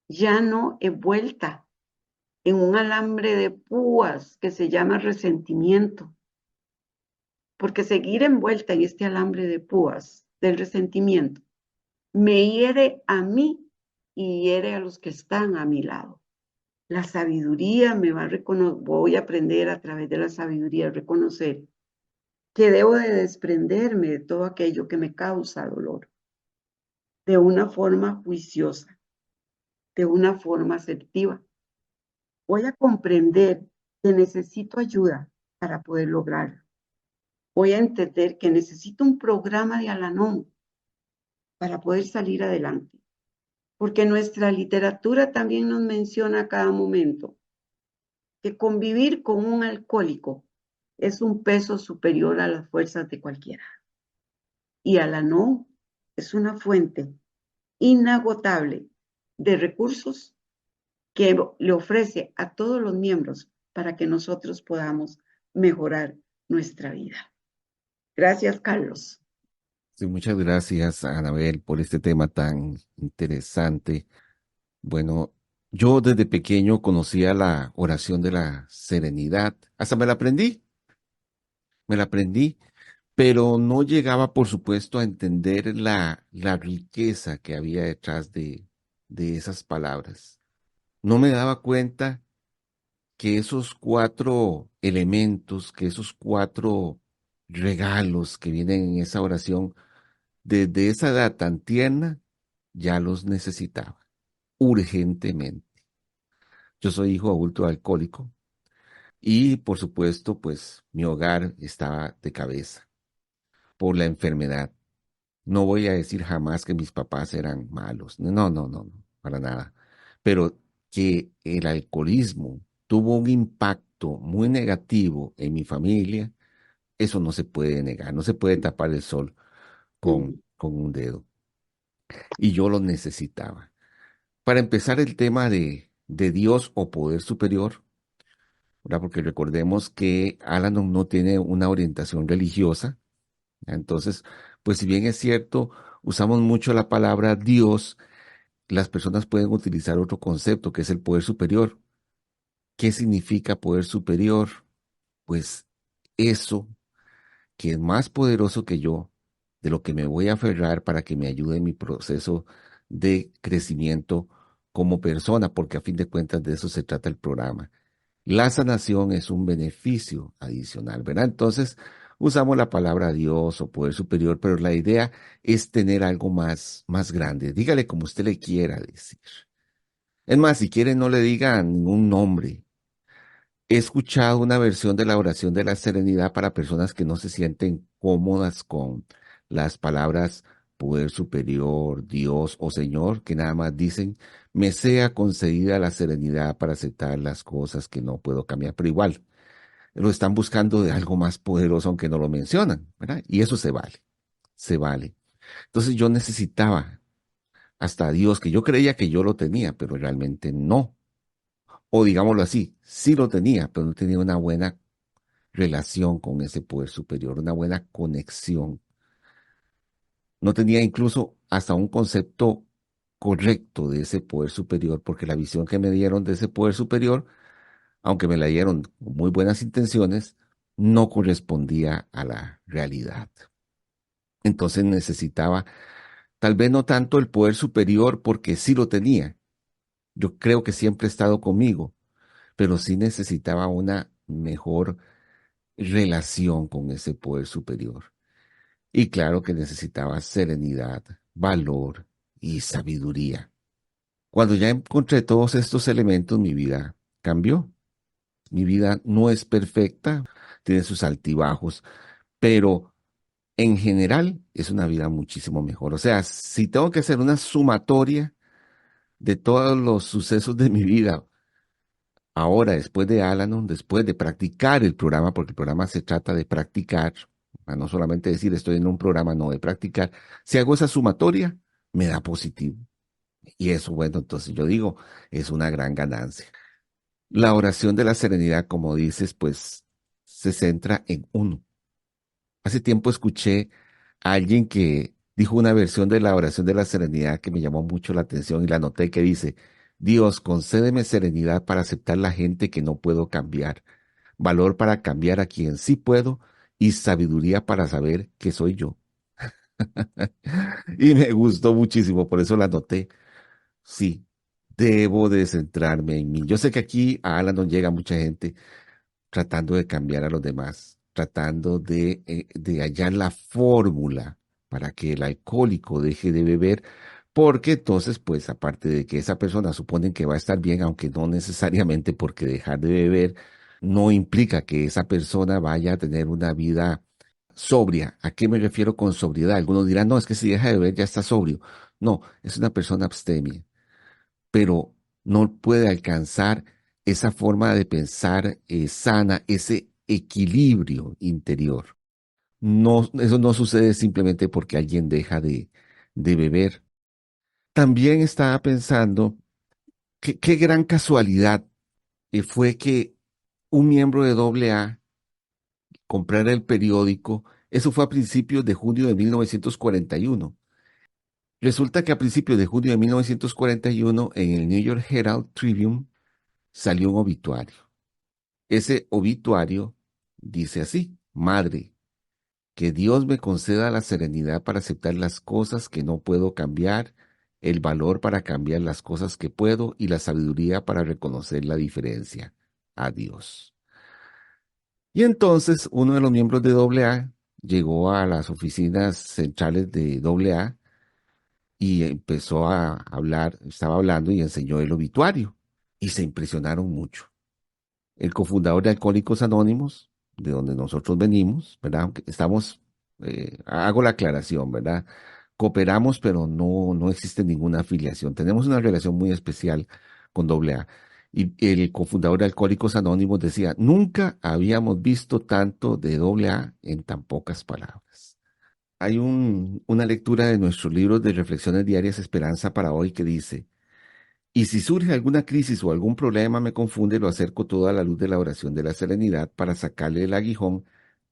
ya no envuelta en un alambre de púas que se llama resentimiento, porque seguir envuelta en este alambre de púas del resentimiento me hiere a mí y hiere a los que están a mi lado. La sabiduría me va a reconocer, voy a aprender a través de la sabiduría a reconocer que debo de desprenderme de todo aquello que me causa dolor, de una forma juiciosa, de una forma asertiva. Voy a comprender que necesito ayuda para poder lograrlo. Voy a entender que necesito un programa de Al-Anon para poder salir adelante. Porque nuestra literatura también nos menciona a cada momento que convivir con un alcohólico es un peso superior a las fuerzas de cualquiera. Y Al-Anon es una fuente inagotable de recursos que le ofrece a todos los miembros para que nosotros podamos mejorar nuestra vida. Gracias, Carlos. Sí, muchas gracias, Anabel, por este tema tan interesante. Bueno, yo desde pequeño conocía la oración de la serenidad. Hasta me la aprendí, pero no llegaba, por supuesto, a entender la riqueza que había detrás de esas palabras. No me daba cuenta que esos cuatro elementos, que esos cuatro regalos que vienen en esa oración, desde esa edad tan tierna, ya los necesitaba urgentemente. Yo soy hijo adulto alcohólico y, por supuesto, pues mi hogar estaba de cabeza por la enfermedad. No voy a decir jamás que mis papás eran malos. No, no, no, no, para nada. Pero que el alcoholismo tuvo un impacto muy negativo en mi familia, eso no se puede negar, no se puede tapar el sol con un dedo. Y yo lo necesitaba. Para empezar el tema de Dios o poder superior, ¿verdad? Porque recordemos que Al-Anon no tiene una orientación religiosa. Entonces, pues si bien es cierto, usamos mucho la palabra Dios, las personas pueden utilizar otro concepto que es el poder superior. ¿Qué significa poder superior? Pues eso que es más poderoso que yo, de lo que me voy a aferrar para que me ayude en mi proceso de crecimiento como persona, porque a fin de cuentas de eso se trata el programa. La sanación es un beneficio adicional, ¿verdad? Entonces, usamos la palabra Dios o poder superior, pero la idea es tener algo más grande. Dígale como usted le quiera decir. Es más, si quiere, no le diga ningún nombre. He escuchado una versión de la oración de la serenidad para personas que no se sienten cómodas con las palabras poder superior, Dios o Señor, que nada más dicen, me sea concedida la serenidad para aceptar las cosas que no puedo cambiar, pero igual lo están buscando de algo más poderoso aunque no lo mencionan, ¿verdad? Y eso se vale, se vale. Entonces yo necesitaba hasta a Dios, que yo creía que yo lo tenía, pero realmente no. O digámoslo así, sí lo tenía, pero no tenía una buena relación con ese poder superior, una buena conexión. No tenía incluso hasta un concepto correcto de ese poder superior, porque la visión que me dieron de ese poder superior, aunque me la dieron con muy buenas intenciones, no correspondía a la realidad. Entonces necesitaba, tal vez no tanto el poder superior, porque sí lo tenía. Yo creo que siempre ha estado conmigo, pero sí necesitaba una mejor relación con ese poder superior. Y claro que necesitaba serenidad, valor y sabiduría. Cuando ya encontré todos estos elementos, mi vida cambió. Mi vida no es perfecta, tiene sus altibajos, pero en general es una vida muchísimo mejor. O sea, si tengo que hacer una sumatoria de todos los sucesos de mi vida, ahora después de Alanon, después de practicar el programa, porque el programa se trata de practicar, no solamente decir estoy en un programa, no, de practicar, si hago esa sumatoria, me da positivo. Y eso, bueno, entonces yo digo, es una gran ganancia. La oración de la serenidad, como dices, pues se centra en uno. Hace tiempo escuché a alguien que dijo una versión de la oración de la serenidad que me llamó mucho la atención y la anoté, que dice: Dios, concédeme serenidad para aceptar la gente que no puedo cambiar, valor para cambiar a quien sí puedo y sabiduría para saber que soy yo. Y me gustó muchísimo, por eso la anoté. Sí, debo de centrarme en mí. Yo sé que aquí a Alan no llega mucha gente tratando de cambiar a los demás, tratando de hallar la fórmula para que el alcohólico deje de beber, porque entonces, pues, aparte de que esa persona suponen que va a estar bien, aunque no necesariamente, porque dejar de beber no implica que esa persona vaya a tener una vida sobria. ¿A qué me refiero con sobriedad? Algunos dirán, no, es que si deja de beber ya está sobrio. No, es una persona abstemia, pero no puede alcanzar esa forma de pensar sana, ese equilibrio interior. No, eso no sucede simplemente porque alguien deja de beber. También estaba pensando que qué gran casualidad fue que un miembro de AA comprara el periódico. Eso fue a principios de junio de 1941. Resulta que a principios de junio de 1941 en el New York Herald Tribune salió un obituario. Ese obituario dice así: Madre, que Dios me conceda la serenidad para aceptar las cosas que no puedo cambiar, el valor para cambiar las cosas que puedo y la sabiduría para reconocer la diferencia. Adiós. Y entonces uno de los miembros de AA llegó a las oficinas centrales de AA y empezó a hablar, estaba hablando y enseñó el obituario y se impresionaron mucho. El cofundador de Alcohólicos Anónimos, de donde nosotros venimos, ¿verdad? Aunque estamos, hago la aclaración, ¿verdad? Cooperamos, pero no existe ninguna afiliación. Tenemos una relación muy especial con AA. Y el cofundador de Alcohólicos Anónimos decía: nunca habíamos visto tanto de AA en tan pocas palabras. Hay una lectura de nuestros libros de reflexiones diarias Esperanza para hoy que dice: y si surge alguna crisis o algún problema me confunde, lo acerco todo a la luz de la oración de la serenidad para sacarle el aguijón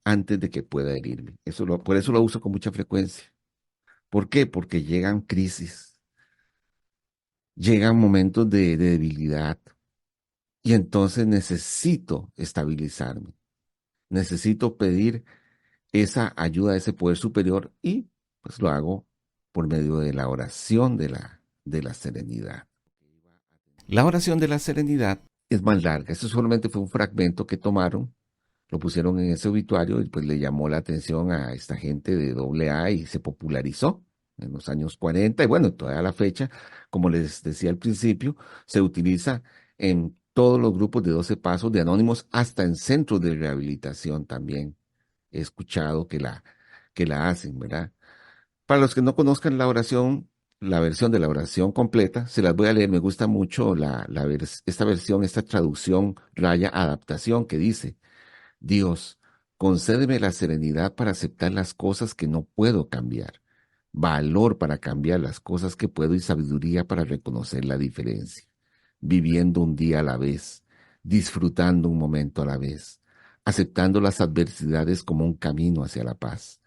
antes de que pueda herirme. Por eso lo uso con mucha frecuencia. ¿Por qué? Porque llegan crisis, llegan momentos de debilidad y entonces necesito estabilizarme. Necesito pedir esa ayuda de ese poder superior y pues lo hago por medio de la oración de la serenidad. La oración de la serenidad es más larga. Esto solamente fue un fragmento que tomaron, lo pusieron en ese obituario y pues le llamó la atención a esta gente de AA y se popularizó en los años 40 y bueno, todavía a la fecha, como les decía al principio, se utiliza en todos los grupos de 12 pasos de anónimos, hasta en centros de rehabilitación también. He escuchado que la hacen, ¿verdad? Para los que no conozcan la oración, la versión de la oración completa, se las voy a leer. Me gusta mucho esta versión, esta traducción raya adaptación que dice: Dios, concédeme la serenidad para aceptar las cosas que no puedo cambiar, valor para cambiar las cosas que puedo y sabiduría para reconocer la diferencia, viviendo un día a la vez, disfrutando un momento a la vez, aceptando las adversidades como un camino hacia la paz,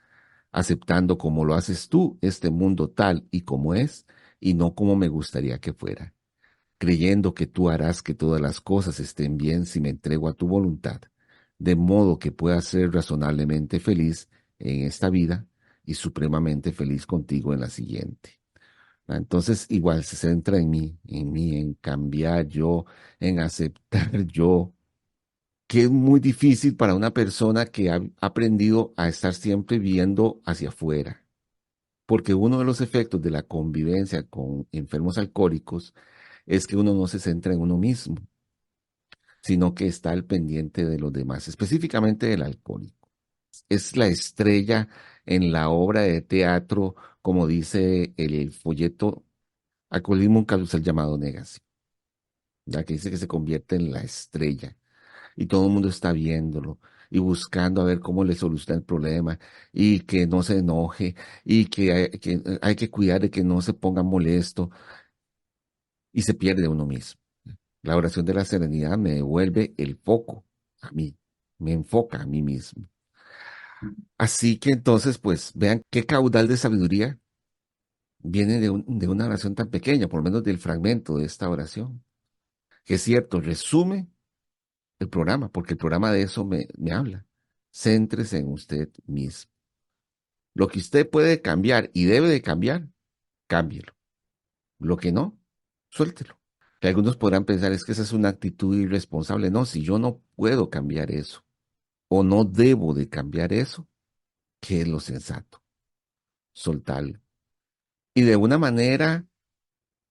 aceptando como lo haces tú este mundo tal y como es y no como me gustaría que fuera, creyendo que tú harás que todas las cosas estén bien si me entrego a tu voluntad, de modo que pueda ser razonablemente feliz en esta vida y supremamente feliz contigo en la siguiente. Entonces, igual se centra en cambiar yo, en aceptar yo, que es muy difícil para una persona que ha aprendido a estar siempre viendo hacia afuera, porque uno de los efectos de la convivencia con enfermos alcohólicos es que uno no se centra en uno mismo, sino que está al pendiente de los demás, específicamente del alcohólico. Es la estrella en la obra de teatro, como dice el folleto Alcoholismo, un carrusel llamado Negación, ya que dice que se convierte en la estrella y todo el mundo está viéndolo y buscando a ver cómo le soluciona el problema y que no se enoje y que hay que cuidar de que no se ponga molesto y se pierde uno mismo. La oración de la serenidad me devuelve el foco a mí, me enfoca a mí mismo. Así que entonces, pues vean qué caudal de sabiduría viene de una oración tan pequeña, por lo menos del fragmento de esta oración, que es cierto, resume el programa, porque el programa de eso me habla. Céntrese en usted mismo. Lo que usted puede cambiar y debe de cambiar, cámbielo. Lo que no, suéltelo. Que algunos podrán pensar, es que esa es una actitud irresponsable. No, si yo no puedo cambiar eso o no debo de cambiar eso, ¿qué es lo sensato? Soltarlo. Y de una manera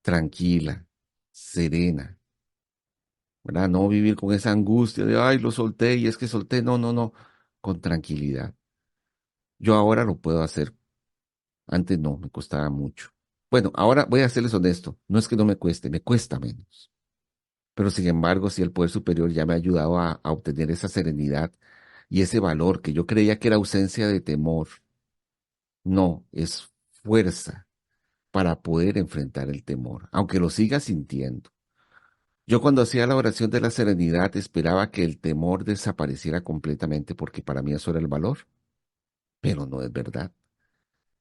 tranquila, serena, ¿verdad? No vivir con esa angustia de, ay, lo solté y es que solté. No, no, no, con tranquilidad. Yo ahora lo puedo hacer. Antes no, me costaba mucho. Bueno, ahora voy a serles honesto. No es que no me cueste, me cuesta menos. Pero sin embargo, sí el poder superior ya me ha ayudado a obtener esa serenidad y ese valor que yo creía que era ausencia de temor. No, es fuerza para poder enfrentar el temor, aunque lo siga sintiendo. Yo cuando hacía la oración de la serenidad esperaba que el temor desapareciera completamente porque para mí eso era el valor, pero no es verdad.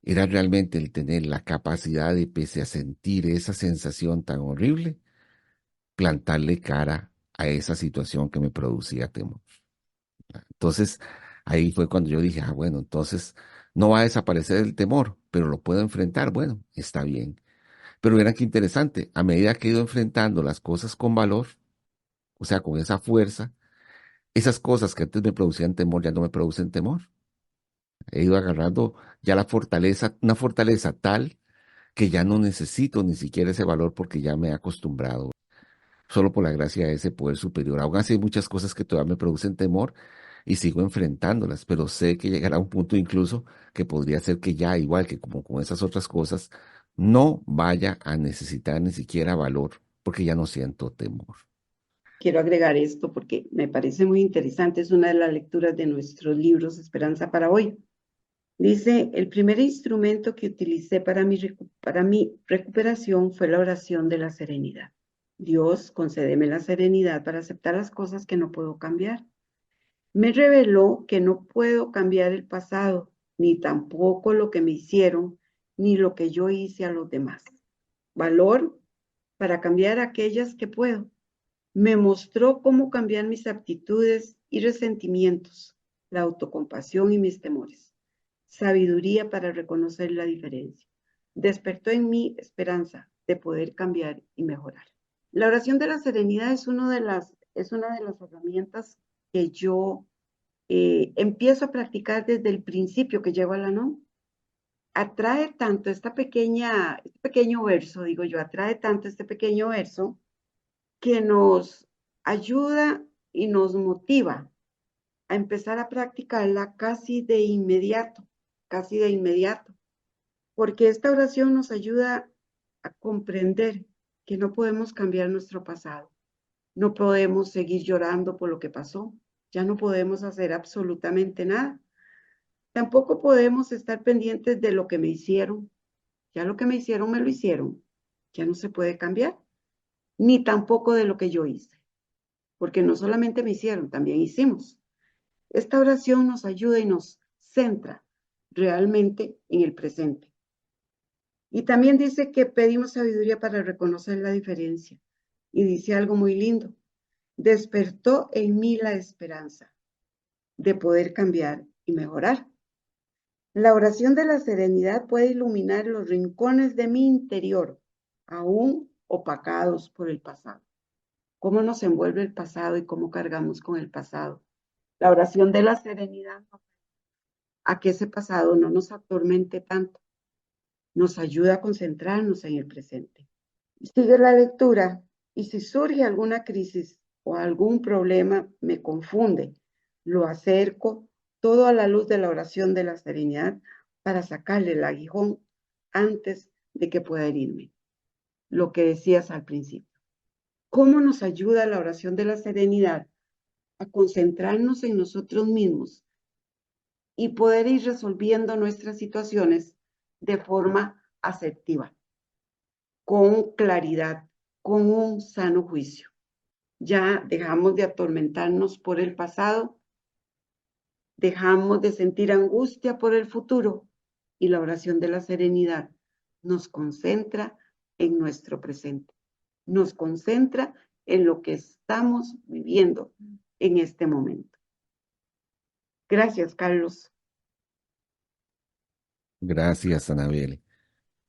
Era realmente el tener la capacidad de, pese a sentir esa sensación tan horrible, plantarle cara a esa situación que me producía temor. Entonces, ahí fue cuando yo dije, ah, bueno, entonces no va a desaparecer el temor, pero lo puedo enfrentar. Bueno, está bien. Pero verán qué interesante, a medida que he ido enfrentando las cosas con valor, o sea, con esa fuerza, esas cosas que antes me producían temor ya no me producen temor. He ido agarrando ya la fortaleza, una fortaleza tal que ya no necesito ni siquiera ese valor porque ya me he acostumbrado, solo por la gracia de ese poder superior. Aún así hay muchas cosas que todavía me producen temor y sigo enfrentándolas, pero sé que llegará un punto incluso que podría ser que ya, igual que como con esas otras cosas, no vaya a necesitar ni siquiera valor porque ya no siento temor. Quiero agregar esto porque me parece muy interesante. Es una de las lecturas de nuestros libros Esperanza para hoy. Dice, el primer instrumento que utilicé para mi recuperación fue la oración de la serenidad. Dios, concédeme la serenidad para aceptar las cosas que no puedo cambiar. Me reveló que no puedo cambiar el pasado, ni tampoco lo que me hicieron, ni lo que yo hice a los demás. Valor para cambiar aquellas que puedo. Me mostró cómo cambiar mis aptitudes y resentimientos, la autocompasión y mis temores. Sabiduría para reconocer la diferencia. Despertó en mí esperanza de poder cambiar y mejorar. La oración de la serenidad es una de las herramientas que yo empiezo a practicar desde el principio que llego a la NOM. Atrae tanto este pequeño verso, digo yo, atrae tanto este pequeño verso que nos ayuda y nos motiva a empezar a practicarla casi de inmediato, porque esta oración nos ayuda a comprender que no podemos cambiar nuestro pasado, no podemos seguir llorando por lo que pasó, ya no podemos hacer absolutamente nada, tampoco podemos estar pendientes de lo que me hicieron, ya lo que me hicieron me lo hicieron, ya no se puede cambiar, ni tampoco de lo que yo hice, porque no solamente me hicieron, también hicimos. Esta oración nos ayuda y nos centra realmente en el presente. Y también dice que pedimos sabiduría para reconocer la diferencia. Y dice algo muy lindo. Despertó en mí la esperanza de poder cambiar y mejorar. La oración de la serenidad puede iluminar los rincones de mi interior, aún opacados por el pasado. ¿Cómo nos envuelve el pasado y cómo cargamos con el pasado? La oración de la serenidad a que ese pasado no nos atormente tanto, nos ayuda a concentrarnos en el presente. Sigue la lectura y si surge alguna crisis o algún problema me confunde, lo acerco todo a la luz de la oración de la serenidad para sacarle el aguijón antes de que pueda herirme. Lo que decías al principio. ¿Cómo nos ayuda la oración de la serenidad a concentrarnos en nosotros mismos y poder ir resolviendo nuestras situaciones de forma asertiva, con claridad, con un sano juicio? Ya dejamos de atormentarnos por el pasado, dejamos de sentir angustia por el futuro y la oración de la serenidad nos concentra en nuestro presente, nos concentra en lo que estamos viviendo en este momento. Gracias, Carlos. Gracias, Anabel.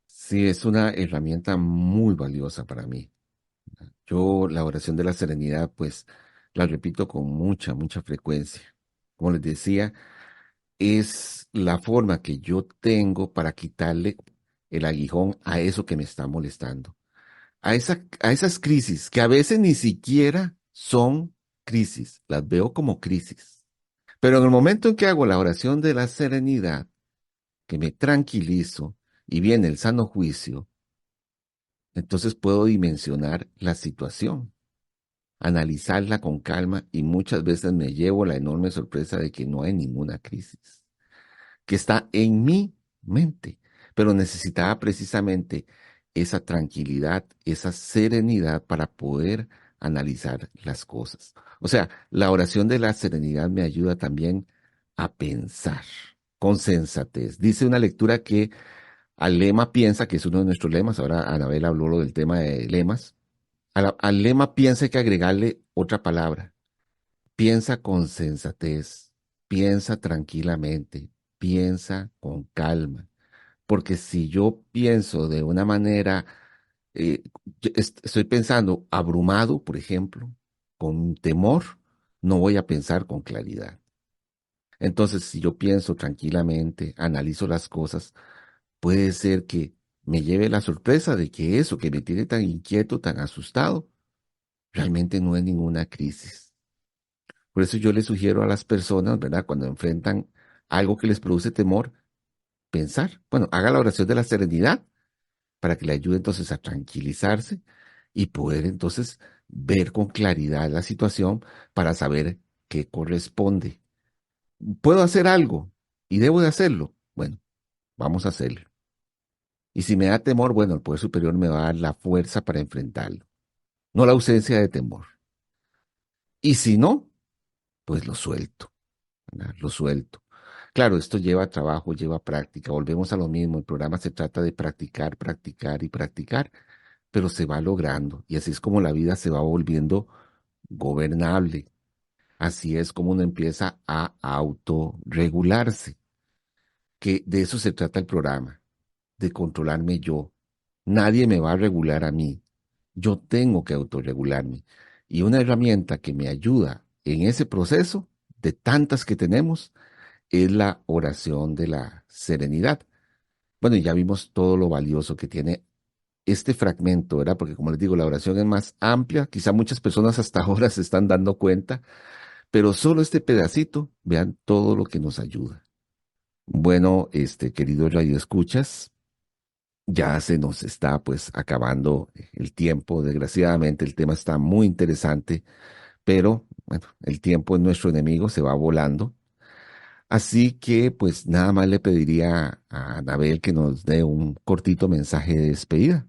Sí, es una herramienta muy valiosa para mí. Yo la oración de la serenidad, pues, la repito con mucha, mucha frecuencia. Como les decía, es la forma que yo tengo para quitarle el aguijón a eso que me está molestando, a esas crisis que a veces ni siquiera son crisis, las veo como crisis. Pero en el momento en que hago la oración de la serenidad, que me tranquilizo y viene el sano juicio, entonces puedo dimensionar la situación, analizarla con calma y muchas veces me llevo la enorme sorpresa de que no hay ninguna crisis, que está en mi mente, pero necesitaba precisamente esa tranquilidad, esa serenidad para poder analizar las cosas. O sea, la oración de la serenidad me ayuda también a pensar con sensatez. Dice una lectura que al lema piensa, que es uno de nuestros lemas, ahora Anabel habló lo del tema de lemas, al lema piensa hay que agregarle otra palabra. Piensa con sensatez, piensa tranquilamente, piensa con calma. Porque si yo pienso de una manera, estoy pensando abrumado, por ejemplo, con temor, no voy a pensar con claridad. Entonces, si yo pienso tranquilamente, analizo las cosas, puede ser que me lleve la sorpresa de que eso que me tiene tan inquieto, tan asustado, realmente no es ninguna crisis. Por eso yo le sugiero a las personas, ¿verdad? Cuando enfrentan algo que les produce temor, pensar, bueno, haga la oración de la serenidad para que le ayude entonces a tranquilizarse y poder entonces ver con claridad la situación para saber qué corresponde. ¿Puedo hacer algo y debo de hacerlo? Bueno, vamos a hacerlo. Y si me da temor, bueno, el poder superior me va a dar la fuerza para enfrentarlo, no la ausencia de temor. Y si no, pues lo suelto, ¿verdad? Lo suelto. Claro, esto lleva trabajo, lleva práctica. Volvemos a lo mismo. El programa se trata de practicar, practicar y practicar, pero se va logrando. Y así es como la vida se va volviendo gobernable. Así es como uno empieza a autorregularse, que de eso se trata el programa, de controlarme yo. Nadie me va a regular a mí. Yo tengo que autorregularme. Y una herramienta que me ayuda en ese proceso, de tantas que tenemos, es la oración de la serenidad. Bueno, y ya vimos todo lo valioso que tiene este fragmento, ¿verdad? Porque como les digo, la oración es más amplia, quizá muchas personas hasta ahora se están dando cuenta, pero solo este pedacito, vean todo lo que nos ayuda. Bueno, querido Radio Escuchas, ya se nos está pues acabando el tiempo. Desgraciadamente el tema está muy interesante, pero bueno, el tiempo es nuestro enemigo, se va volando. Así que pues nada más le pediría a Anabel que nos dé un cortito mensaje de despedida.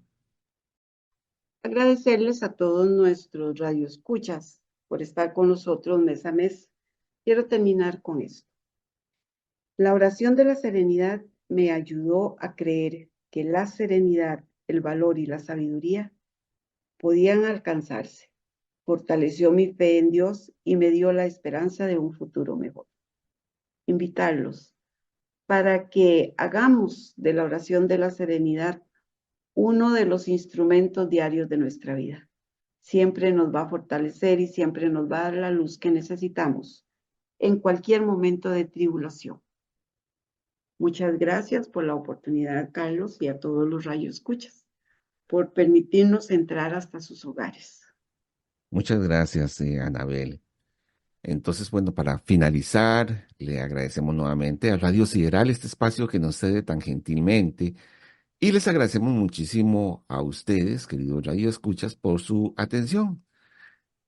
Agradecerles a todos nuestros radioescuchas por estar con nosotros mes a mes. Quiero terminar con esto. La oración de la serenidad me ayudó a creer que la serenidad, el valor y la sabiduría podían alcanzarse. Fortaleció mi fe en Dios y me dio la esperanza de un futuro mejor. Invitarlos para que hagamos de la oración de la serenidad uno de los instrumentos diarios de nuestra vida. Siempre nos va a fortalecer y siempre nos va a dar la luz que necesitamos en cualquier momento de tribulación. Muchas gracias por la oportunidad, Carlos, y a todos los radioescuchas, por permitirnos entrar hasta sus hogares. Muchas gracias, Anabel. Entonces, bueno, para finalizar, le agradecemos nuevamente a Radio Sideral este espacio que nos cede tan gentilmente y les agradecemos muchísimo a ustedes, queridos radioescuchas, por su atención.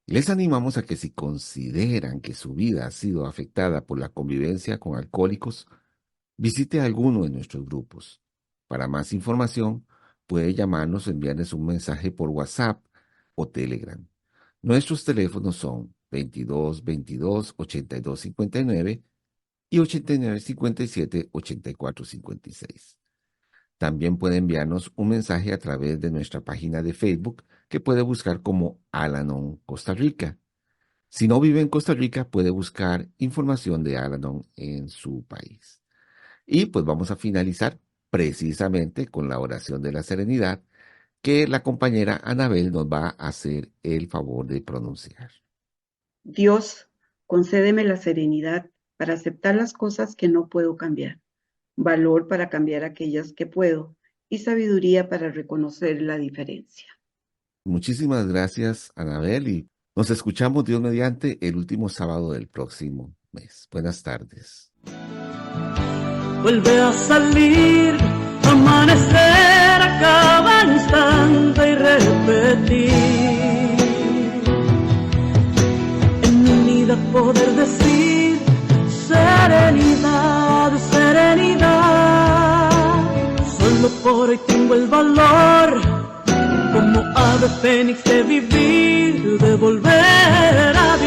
Les animamos a que si consideran que su vida ha sido afectada por la convivencia con alcohólicos, visite alguno de nuestros grupos. Para más información, puede llamarnos o enviarles un mensaje por WhatsApp o Telegram. Nuestros teléfonos son 22 22 82 59 y 89 57 84 56. También puede enviarnos un mensaje a través de nuestra página de Facebook, que puede buscar como Al-Anon Costa Rica. Si no vive en Costa Rica, puede buscar información de Al-Anon en su país. Y pues vamos a finalizar precisamente con la oración de la serenidad, que la compañera Anabel nos va a hacer el favor de pronunciar. Dios, concédeme la serenidad para aceptar las cosas que no puedo cambiar, valor para cambiar aquellas que puedo y sabiduría para reconocer la diferencia. Muchísimas gracias, Anabel, y nos escuchamos, Dios mediante, el último sábado del próximo mes. Buenas tardes. Vuelve a salir, amanecer a cada instante y repetir. En mi vida poder decir serenidad, serenidad. Solo por hoy tengo el valor, como ave fénix, de vivir, de volver a